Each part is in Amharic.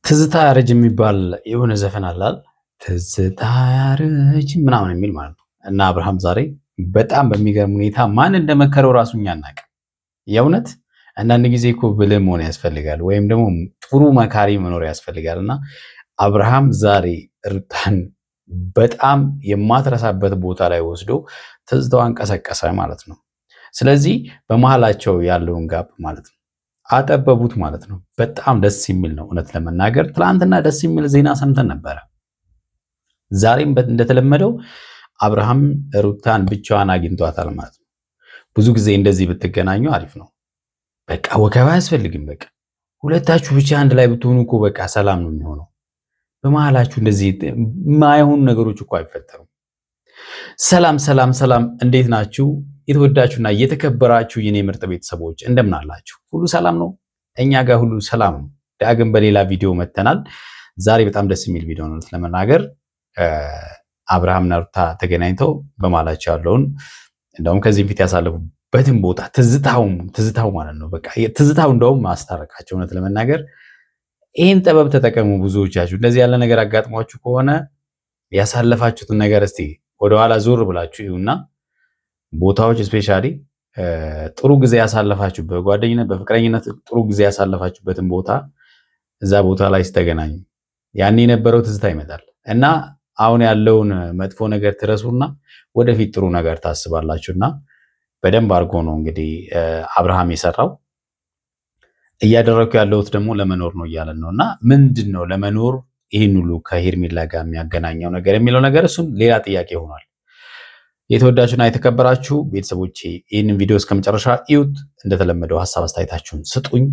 ትዝታ ያረጅ የሚባል የሆነ ዘፈን አላል ትዝታ ያረጅ ምናምን የሚል ማለት ነው። እና አብርሃም ዛሬ በጣም በሚገርም ሁኔታ ማን እንደመከረው ራሱኛ እናቀ የእውነት አንዳንድ ጊዜ እኮ ብልህ መሆን ያስፈልጋል ወይም ደግሞ ጥሩ መካሪ መኖር ያስፈልጋልና አብርሃም ዛሬ ሩታን በጣም የማትረሳበት ቦታ ላይ ወስዶ ትዝታዋን ቀሰቀሰ ማለት ነው። ስለዚህ በመሃላቸው ያለውን ጋፕ ማለት ነው አጠበቡት ማለት ነው። በጣም ደስ የሚል ነው እውነት ለመናገር ትላንትና ደስ የሚል ዜና ሰምተን ነበር። ዛሬም እንደተለመደው አብርሃም ሩታን ብቻዋን አግኝቷታል ማለት ነው። ብዙ ጊዜ እንደዚህ ብትገናኙ አሪፍ ነው። በቃ ወከባ ያስፈልግም። በቃ ሁለታችሁ ብቻ አንድ ላይ ብትሆኑ እኮ በቃ ሰላም ነው የሚሆነው። በመሃላችሁ እንደዚህ ማይሆኑ ነገሮች እኮ አይፈጠሩም። ሰላም ሰላም ሰላም፣ እንዴት ናችሁ? የተወዳችሁና የተከበራችሁ የኔ ምርጥ ቤተሰቦች እንደምን አላችሁ? ሁሉ ሰላም ነው? እኛ ጋር ሁሉ ሰላም ነው። ዳግም በሌላ ቪዲዮ መተናል። ዛሬ በጣም ደስ የሚል ቪዲዮ ነው ለመናገር። አብርሃምና ሩታ ተገናኝተው በማላቸው ያለውን እንደውም ከዚህ ፊት ያሳለፉበትን ቦታ ትዝታው ማለት ነው። በቃ ትዝታው እንደውም ማስታረቃቸው እውነት ለመናገር ይሄን ጥበብ ተጠቀሙ። ብዙዎቻችሁ እንደዚህ ያለ ነገር አጋጥሟችሁ ከሆነ ያሳለፋችሁትን ነገር እስቲ ወደኋላ ዞር ብላችሁ ይሁንና ቦታዎች ስፔሻሊ ጥሩ ጊዜ ያሳለፋችሁበት ጓደኝነት በፍቅረኝነት ጥሩ ጊዜ ያሳለፋችሁበትን ቦታ እዛ ቦታ ላይ ተገናኙ። ያኔ የነበረው ትዝታ ይመጣል እና አሁን ያለውን መጥፎ ነገር ትረሱና ወደፊት ጥሩ ነገር ታስባላችሁና በደንብ አድርጎ ነው እንግዲህ አብርሃም የሰራው። እያደረኩ ያለውት ደግሞ ለመኖር ነው እያለን ነውና ምንድነው ለመኖር ይሄን ሁሉ ከሄርሜላ ጋር የሚያገናኘው ነገር የሚለው ነገር እሱም ሌላ ጥያቄ ሆኗል። የተወዳችሁና የተከበራችሁ ቤተሰቦቼ ይህንን ቪዲዮ እስከመጨረሻ እዩት። እንደተለመደው ሐሳብ አስተያየታችሁን ስጡኝ።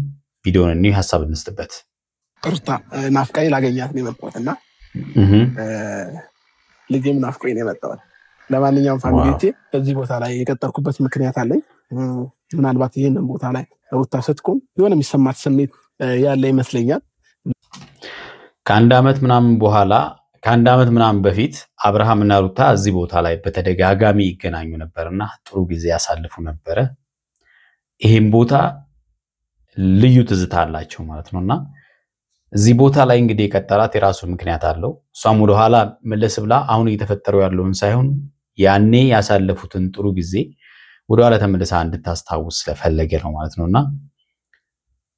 ቪዲዮውን እንይ ሐሳብ እንስጥበት። ሩታ ናፍቃኝ ላገኛት ነው የመጣሁትና ልጄም ናፍቆኝ ነው የመጣሁት። ለማንኛውም ፋሚሊዎቼ በዚህ ቦታ ላይ የቀጠርኩበት ምክንያት አለኝ። ምናልባት ይሄንን ቦታ ላይ ሩታ ስትቆም የሆነ የሚሰማት ስሜት ያለ ይመስለኛል። ከአንድ ዓመት ምናምን በፊት አብርሃምና ሩታ እዚህ ቦታ ላይ በተደጋጋሚ ይገናኙ ነበርና ጥሩ ጊዜ ያሳልፉ ነበር። ይሄን ቦታ ልዩ ትዝታ አላቸው ማለት ነውና እዚህ ቦታ ላይ እንግዲህ የቀጠራት የራሱ ምክንያት አለው። እሷም ወደ ኋላ መለስ ብላ አሁን እየተፈጠረው ያለውን ሳይሆን ያኔ ያሳለፉትን ጥሩ ጊዜ ወደ ኋላ ተመልሳ እንድታስታውስ ስለፈለገ ነው ማለት ነውና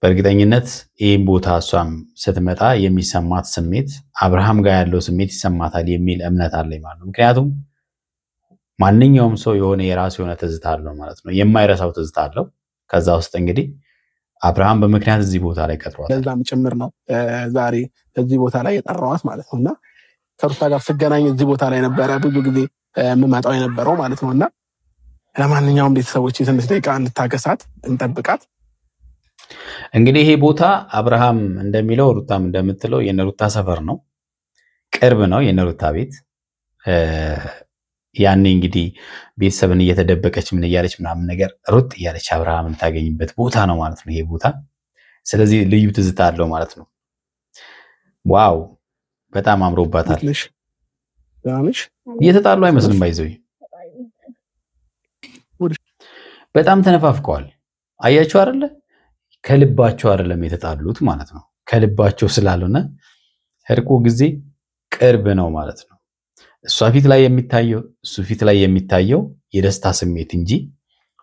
በእርግጠኝነት ይሄን ቦታ እሷም ስትመጣ የሚሰማት ስሜት አብርሃም ጋር ያለው ስሜት ይሰማታል የሚል እምነት አለኝ ማለት ነው። ምክንያቱም ማንኛውም ሰው የሆነ የራሱ የሆነ ትዝታ አለው ማለት ነው። የማይረሳው ትዝታ አለው። ከዛ ውስጥ እንግዲህ አብርሃም በምክንያት እዚህ ቦታ ላይ ቀጥሯል። ለዛም ጭምር ነው ዛሬ እዚህ ቦታ ላይ የጠራዋት ማለት ነውና ከሩታ ጋር ስገናኝ እዚህ ቦታ ላይ ነበረ ብዙ ጊዜ የምመጣው የነበረው ማለት ነውና ለማንኛውም ቤተሰቦች ትንሽ ደቂቃ እንታገሳት እንጠብቃት። እንግዲህ ይሄ ቦታ አብርሃም እንደሚለው ሩታም እንደምትለው የነሩታ ሰፈር ነው፣ ቅርብ ነው የነሩታ ቤት። ያኔ እንግዲህ ቤተሰብን እየተደበቀች ምን እያለች ምናምን ነገር ሩጥ እያለች አብርሃም የምታገኝበት ቦታ ነው ማለት ነው ይሄ ቦታ። ስለዚህ ልዩ ትዝታ አለው ማለት ነው። ዋው በጣም አምሮባታል። እየተጣሉ አይመስልም ባይዘው በጣም ተነፋፍቀዋል። አያችሁ አይደለ? ከልባቸው አይደለም የተጣሉት ማለት ነው። ከልባቸው ስላልሆነ እርቁ ጊዜ ቅርብ ነው ማለት ነው። እሷ ፊት ላይ የሚታየው እሱ ፊት ላይ የሚታየው የደስታ ስሜት እንጂ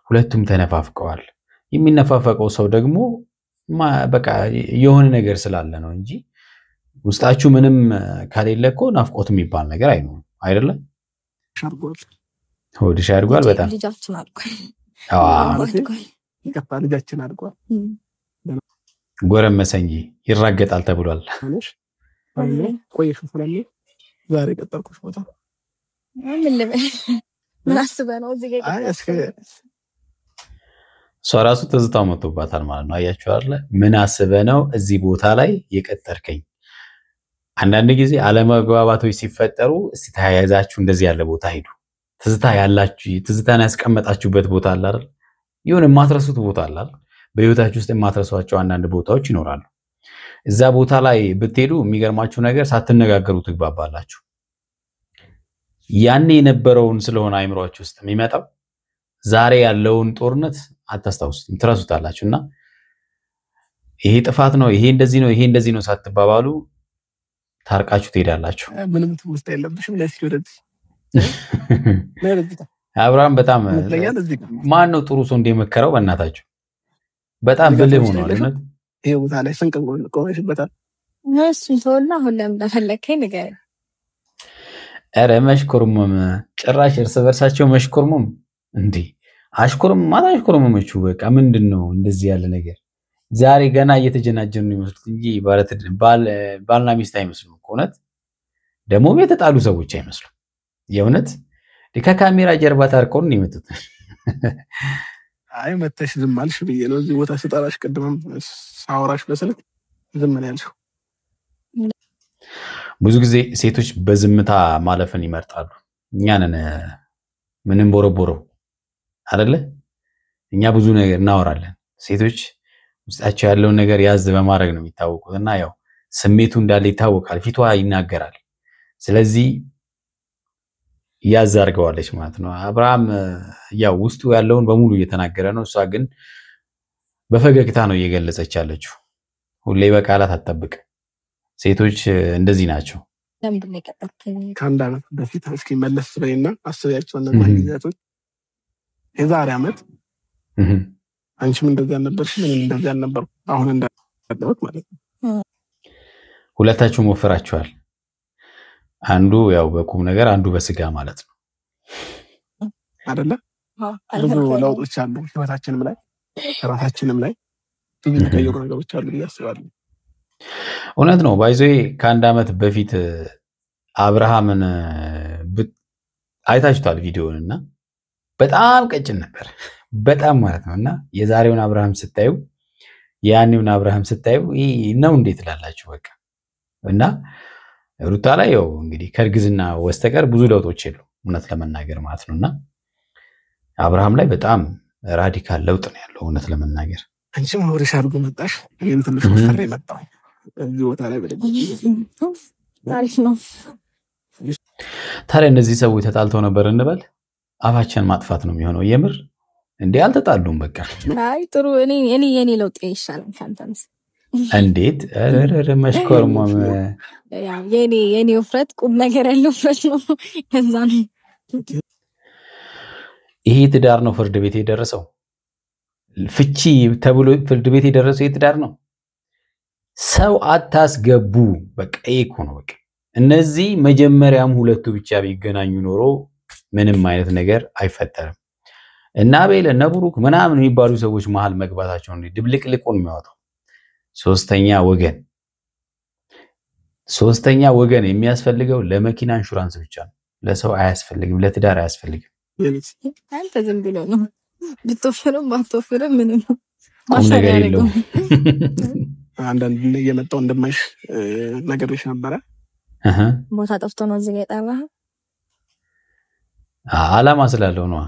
ሁለቱም ተነፋፍቀዋል። የሚነፋፈቀው ሰው ደግሞ በቃ የሆነ ነገር ስላለ ነው እንጂ ውስጣችሁ ምንም ካሌለ እኮ ናፍቆት የሚባል ነገር አይኖርም አይደለ? ሆድሽ አድጓል በጣም ልጃችን አድጓል። ልጃችን አድጓል ጎረመሰ እንጂ ይራገጣል ተብሏል። ቆየሽ ስለኔ ዛሬ ቀጠርኩሽ ቦታ ምን አስበህ ነው እዚህ ጋር? ራሱ ትዝታው መጥቶባታል ማለት ነው። አያችሁ አይደለ? ምን አስበህ ነው እዚህ ቦታ ላይ የቀጠርከኝ? አንዳንድ ጊዜ አለመግባባቶች ሲፈጠሩ እስቲ ተያያዛችሁ እንደዚህ ያለ ቦታ ሄዱ። ትዝታን ያስቀመጣችሁበት ቦታ አለ አይደል? የሆነ የማትረሱት ቦታ አለ አይደል? በህይወታችሁ ውስጥ የማትረሷቸው አንዳንድ ቦታዎች ይኖራሉ። እዛ ቦታ ላይ ብትሄዱ የሚገርማችሁ ነገር ሳትነጋገሩ ትግባባላችሁ። ያኔ የነበረውን ስለሆነ አይምሮአችሁ ውስጥ የሚመጣው ዛሬ ያለውን ጦርነት አታስታውሱትም፣ ትረሱታላችሁና ይሄ ጥፋት ነው ይሄ እንደዚህ ነው ሳትባባሉ ታርቃችሁ ትሄዳላችሁ ምንም ትውስጥ የለብሽም ለሲወደት አብርሃም በጣም ማን ነው ጥሩ ሰው እንደመከረው በእናታችሁ በጣም ብልህ ሆኗል እውነት ይሄ ቦታ ላይ ስንቅ ቆመሽበታል እሱን ተወና አሁን ለምን ተፈለከኝ ነገር አረ መሽኮርሙም ጭራሽ እርስ በርሳቸው መሽኮርሙም እንዴ አሽኮርም ማታሽኮርሙምቹ በቃ ምንድነው እንደዚህ ያለ ነገር ዛሬ ገና እየተጀናጀኑ ይመስሉት እንጂ ባልና ሚስት አይመስሉም እውነት ደሞ ቤተጣሉ ሰዎች አይመስሉ የእውነት ከካሜራ ጀርባ ታርቀው ነው የመጡት አይ መተሽ ዝም አልሽ ብዬ ነው እዚህ ቦታ ስጣራሽ ቀድመም ሳውራሽ በስልክ ዝም ነው ያልሽው ብዙ ጊዜ ሴቶች በዝምታ ማለፍን ይመርጣሉ እኛንን ምንም ቦረቦረው አይደለ እኛ ብዙ ነገር እናወራለን ሴቶች ውስጣቸው ያለውን ነገር ያዝ በማድረግ ነው የሚታወቁትና ያው ስሜቱ እንዳለ ይታወቃል ፊቷ ይናገራል ስለዚህ ያዛርገዋለች ማለት ነው አብርሃም ያው ውስጡ ያለውን በሙሉ እየተናገረ ነው እሷ ግን በፈገግታ ነው እየገለጸች ያለችው ሁሌ በቃላት አትጠብቅ ሴቶች እንደዚህ ናቸው ለምንድነው የቀጠልከኝ ካንዳ በፊት እስኪ መለስ በይና አስበያቸው እና ማግኘቶች የዛሬ አመት አንቺም እንደዚህ አልነበርሽ ምንም እንደዚህ አልነበርኩ አሁን እንዳደረኩ ማለት ነው ሁለታችሁም ወፈራችኋል አንዱ ያው በቁም ነገር አንዱ በስጋ ማለት ነው አይደለ ብዙ ለውጦች አሉ ህይወታችንም ላይ ራሳችንም ላይ ብዙ ተቀየሩ ነገሮች አሉ ያስባሉ እውነት ነው ባይዞይ ከአንድ አመት በፊት አብርሃምን አይታችኋል ቪዲዮውንና በጣም ቀጭን ነበር በጣም ማለት ነውና የዛሬውን አብርሃም ስታዩ ያንኒውን አብርሃም ስታዩ ነው እንዴት ላላችሁ በቃ እና ሩታ ላይ ያው እንግዲህ ከርግዝና ወስተቀር ብዙ ለውጦች የሉ እውነት ለመናገር ማለት ነውና አብርሃም ላይ በጣም ራዲካል ለውጥ ነው ያለው እውነት ለመናገር አንቺም ወደ ሻርጎ መጣሽ እኔም ትንሽ ወፈሬ መጣሁ እዚህ ቦታ ላይ በደግ ታሪፍ ነው ታዲያ እነዚህ ሰዎች ተጣልተው ነበር እንበል አፋችን ማጥፋት ነው የሚሆነው የምር እንዴ አልተጣሉም በቃ አይ ጥሩ እኔ ለውጥ ይሻላል ካንተስ እንዴት አረረ መሽኮርሙም ያው የኔ ውፍረት ቁም ነገር ያለው ውፍረት ነው ከዛ ነው ይሄ ትዳር ነው ፍርድ ቤት የደረሰው ፍቺ ተብሎ ፍርድ ቤት የደረሰው የትዳር ነው ሰው አታስገቡ በቃ እኮ ነው በቃ እነዚህ መጀመሪያም ሁለቱ ብቻ ቢገናኙ ኖሮ ምንም አይነት ነገር አይፈጠርም እና አቤል እና ብሩክ ምናምን የሚባሉ ሰዎች መሃል መግባታቸው ነው ድብልቅልቁን የሚያወጣው ሶስተኛ ወገን የሚያስፈልገው ለመኪና ኢንሹራንስ ብቻ ነው ለሰው አያስፈልግም ለትዳር አያስፈልግም አንተ ዝም ብሎ ነው ብትወፍርም ባትወፍርም ምንም ነገር የለውም አንዳንድ እየመጣው እንደማይሽ ነገሮች ነበረ ቦታ ጠፍቶ ነው እዚህ ጋር የጠራህ አላማ ስላለው ነው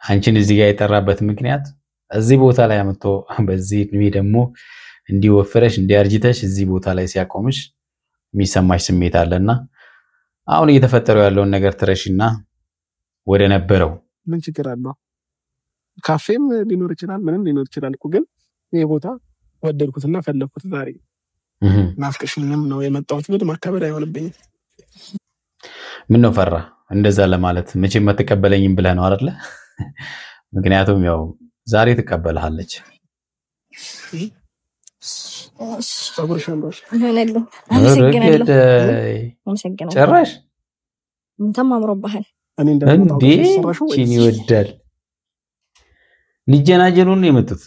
አንቺን እዚህ ጋር የጠራበት ምክንያት እዚህ ቦታ ላይ አመጣ በዚህ እድሜ ደግሞ እንዲወፍረሽ እንዲያርጅተሽ እዚህ ቦታ ላይ ሲያቆምሽ የሚሰማሽ ስሜት አለና አሁን እየተፈጠረው ያለውን ነገር ትረሽና ወደ ነበረው ምን ችግር አለው ካፌም ሊኖር ይችላል ምንም ሊኖር ይችላል እኮ ግን ይሄ ቦታ ወደድኩትና ፈለኩት ዛሬ ናፍቀሽኝም ነው የመጣሁት ግን ማከበር አይሆንብኝ ምን ነው ፈራ እንደዛ ለማለት መቼም መተቀበለኝም ብለህ ነው አይደል ምክንያቱም ያው ዛሬ ተቀበልሃለች ሰብርሽንባሽ እኔ አመሰግናለሁ ጭራሽ እንተም አምሮብሃል እኔ እንደምታውቀው ቺኒ ይወዳል ሊጀናጀኑን ነው የመጡት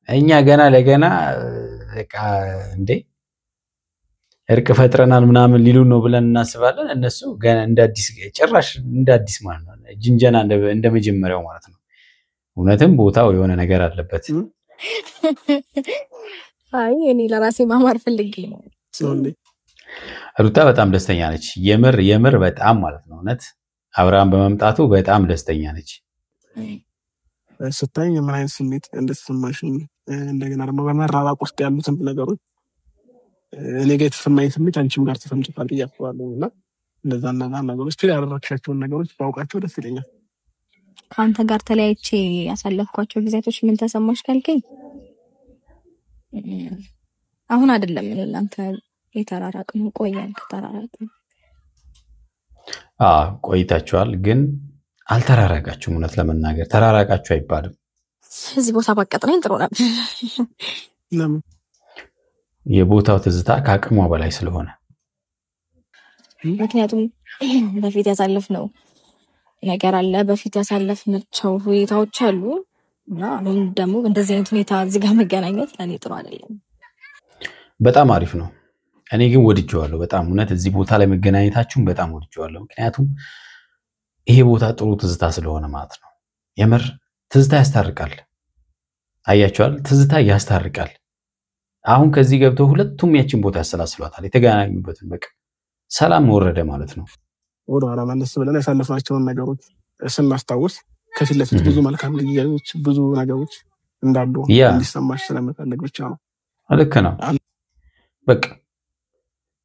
እኛ ገና ለገና በቃ እንዴ እርቅ ፈጥረናል ምናምን ሊሉ ነው ብለን እናስባለን እነሱ ገና እንዳዲስ ጭራሽ እንዳዲስ ማለት ነው ጅንጀና እንደመጀመሪያው ማለት ነው እውነትም ቦታው የሆነ ነገር አለበት አይ እኔ ለራሴ ማማር ፈልጌ ነው ሩታ በጣም ደስተኛ ነች የምር በጣም ማለት ነው እውነት አብርሃም በመምጣቱ በጣም ደስተኛ ነች ስታይ ምን አይነት ስሜት እንደተሰማሽ እንደገና ደግሞ በመራራቅ ውስጥ ያሉትን ነገሮች እኔ ጋር የተሰማኝ ስሜት አንቺም ጋር ተሰምቷል ብያስባለሁና እንደዛና ነገሮች ስለ ያደረግሻቸውን ነገሮች ባውቃቸው ደስ ይለኛል ካንተ ጋር ተለያይቼ ያሳለፍኳቸው ጊዜያቶች ምን ተሰማሽ ካልከኝ አሁን አይደለም እናንተ የተራራቅነው ቆየን ከተራራቅን ቆይታችኋል ግን አልተራራቃችሁም እውነት ለመናገር ተራራቃችሁ አይባልም እዚህ ቦታ ባቀጥነኝ ጥሩ ነበር ለምን የቦታው ትዝታ ከአቅሟ በላይ ስለሆነ ምክንያቱም በፊት ያሳለፍነው ነገር አለ በፊት ያሳለፍናቸው ሁኔታዎች አሉ እና አሁን ደግሞ እንደዚህ አይነት ሁኔታ እዚህ ጋር መገናኘት ለኔ ጥሩ አይደለም በጣም አሪፍ ነው እኔ ግን ወድጄዋለሁ በጣም እውነት እዚህ ቦታ ላይ መገናኘታችሁን በጣም ወድጄዋለሁ ምክንያቱም ይሄ ቦታ ጥሩ ትዝታ ስለሆነ ማለት ነው የምር ትዝታ ያስታርቃል አያችኋል ትዝታ ያስታርቃል አሁን ከዚህ ገብተው ሁለቱም ያችን ቦታ ያሰላስሏታል የተገናኙበትን በቃ ሰላም ወረደ ማለት ነው ወደ ኋላ መለስ ብለን ያሳለፍናቸውን ነገሮች ስናስታውስ ከፊት ለፊት ብዙ መልካም ጊዜዎች ብዙ ነገሮች እንዳሉ እንዲሰማሽ ስለምፈልግ ብቻ ነው ልክ ነው በቃ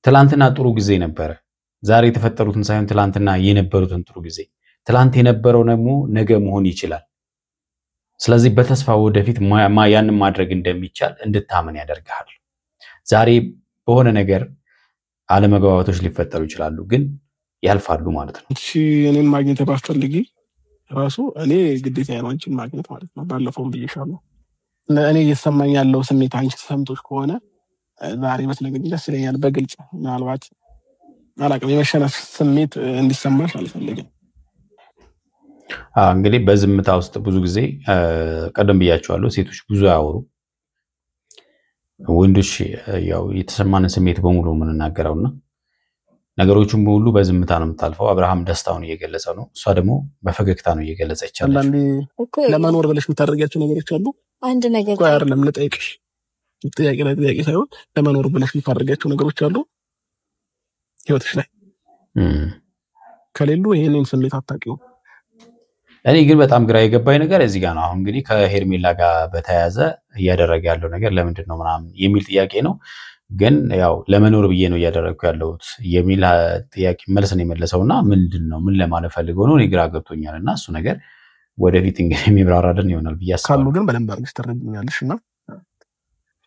ትላንትና ጥሩ ጊዜ ነበረ ዛሬ የተፈጠሩትን ሳይሆን ትላንትና የነበሩትን ጥሩ ጊዜ ትላንት የነበረው ደግሞ ነገ መሆን ይችላል ስለዚህ በተስፋ ወደፊት ያንን ማድረግ እንደሚቻል እንድታመን ያደርጋል ዛሬ በሆነ ነገር አለመግባባቶች ሊፈጠሩ ይችላሉ ግን ያልፋሉ ማለት ነው እሺ እኔን ማግኘት ባስፈልጊ ራሱ እኔ ግዴታ ያንቺን ማግኘት ማለት ነው ባለፈው ብዬሻለሁ እኔ እየተሰማኝ ያለው ስሜት አንቺ ተሰምቶሽ ከሆነ ዛሬ በትነግሪኝ ደስ ይለኛል በግልጽ ምናልባት አላውቅም የመሸነፍ ስሜት እንዲሰማሽ አልፈልግም እንግዲህ በዝምታ ውስጥ ብዙ ጊዜ ቀደም ብያቸዋለሁ ሴቶች ብዙ ያወሩ ወንዶች ያው የተሰማን ስሜት በሙሉ ምንናገረውና ነገሮችን በሁሉ በዝምታ ነው የምታልፈው አብርሃም ደስታውን እየገለጸ ነው እሷ ደግሞ በፈገግታ ነው እየገለጸች ያለችው ለማኖር ብለሽ የምታደርጊያቸው ነገሮች አሉ አንድ ነገር ቆይ አይደለም ልጠይቅሽ ጥያቄ ሳይሆን ለማኖር ብለሽ የምታደርጊያቸው ነገሮች አሉ ህይወትሽ ላይ ከሌሉ ይሄንን ስሜት አታውቂው እኔ ግን በጣም ግራ የገባኝ ነገር እዚህ ጋር ነው አሁን እንግዲህ ከሄርሜላ ጋር በተያያዘ እያደረገ ያለው ነገር ለምንድነው ምናምን የሚል ጥያቄ ነው ግን ያው ለመኖር ብዬ ነው እያደረኩ ያለሁት የሚል ጥያቄ መልስ ነው የመለሰውና ምንድነው ምን ለማለት ፈልገው ነው ግራ ገብቶኛልና እሱ ነገር ወደፊት እንግዲህ የሚብራራልን ይሆናል ብዬ አስባለሁ ካሉ ግን በደንብ አድርገሽ ተረድኛለሽና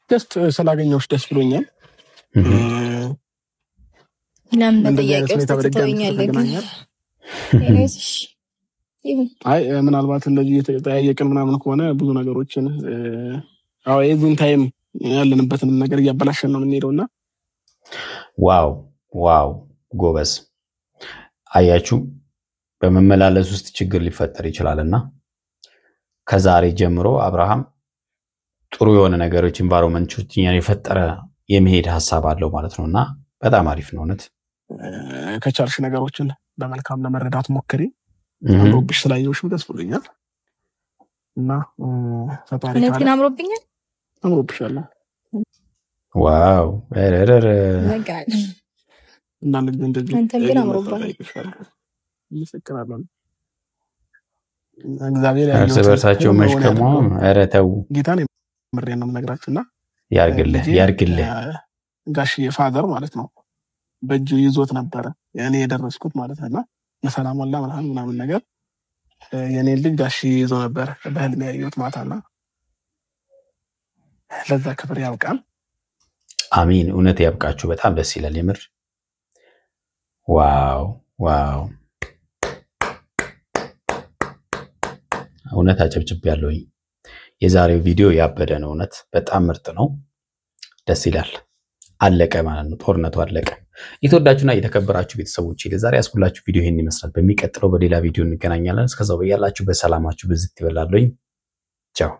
ጀስት ስላገኘሁሽ ደስ ብሎኛል ለምን ጥያቄው ተጠይቀኛል አይ ምናልባት እንደዚህ የተጠያየቅን ምናምን ከሆነ ብዙ ነገሮችን አዎ የዚህን ታይም ያለንበትን ነገር እያበላሸን ነው የምንሄደውና ዋው ጎበዝ አያችሁ በመመላለስ ውስጥ ችግር ሊፈጠር ይችላልና ከዛሬ ጀምሮ አብርሃም ጥሩ የሆነ ነገሮች ኢንቫይሮንመንቶችን የፈጠረ የመሄድ ሐሳብ አለው ማለት ነውና በጣም አሪፍ ነው እውነት ከቻልሽ ነገሮችን በመልካም ለመረዳት ሞክሪ አምሮብሽ ስላየሁሽ ደስ ብሎኛል እና ፈጣሪ ግን አምሮብኛል ዋው ነገል እና እንደዚህ አንተም ግን አምሮብሃል ይመስከራለን እግዚአብሔር ያለው ሰበርሳቸው መሽከሙ ኧረ ተው ጌታን ምሬን ነው የምነግራችሁና ያርግልህ ጋሽ የፋዘር ማለት ነው በእጁ ይዞት ነበር ያኔ የደረስኩት ማለት ነውና ለሰላም ወላ ምናምን ነገር የኔ ልጅ ጋሽ ይዞ ነበር በህልሜ ያየሁት ማታና ለዛ ክብር ያብቃን አሚን እውነት ያብቃችሁ በጣም ደስ ይላል የምር ዋው እውነት አጨብጭብ ያለውኝ የዛሬው ቪዲዮ ያበደ ነው እውነት በጣም ምርጥ ነው ደስ ይላል አለቀ ማለት ነው ጦርነቱ አለቀ የተወዳችሁና የተከበራችሁ ቤተሰቦች ለዛሬ ያስኩላችሁ ቪዲዮ ይሄን ይመስላል በሚቀጥለው በሌላ ቪዲዮ እንገናኛለን እስከዛው በያላችሁ በሰላማችሁ ብዝት ይበላልኝ ቻው